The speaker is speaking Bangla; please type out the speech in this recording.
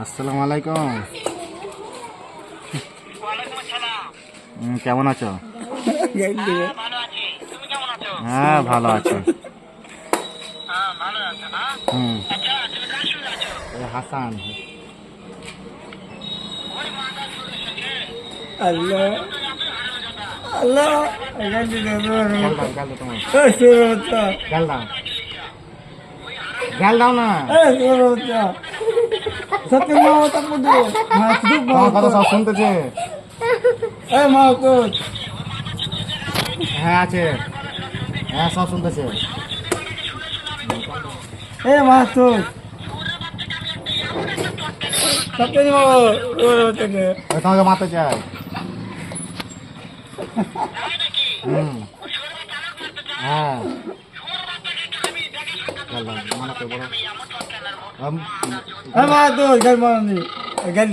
আসসালামু আলাইকুম। কেমন আছো? হ্যাঁ ভালো আছি। হাসান। আল্লাহ আল্লাহ গাল দাও না। সত্যি মা কথা সব শুনতেছে। মা তো হ্যাঁ আছে, হ্যাঁ সব শুনতেছে। মা তো সত্যি তোমাকে মারতে চাই। হ্যাঁ মা তো গাল মারানি গাল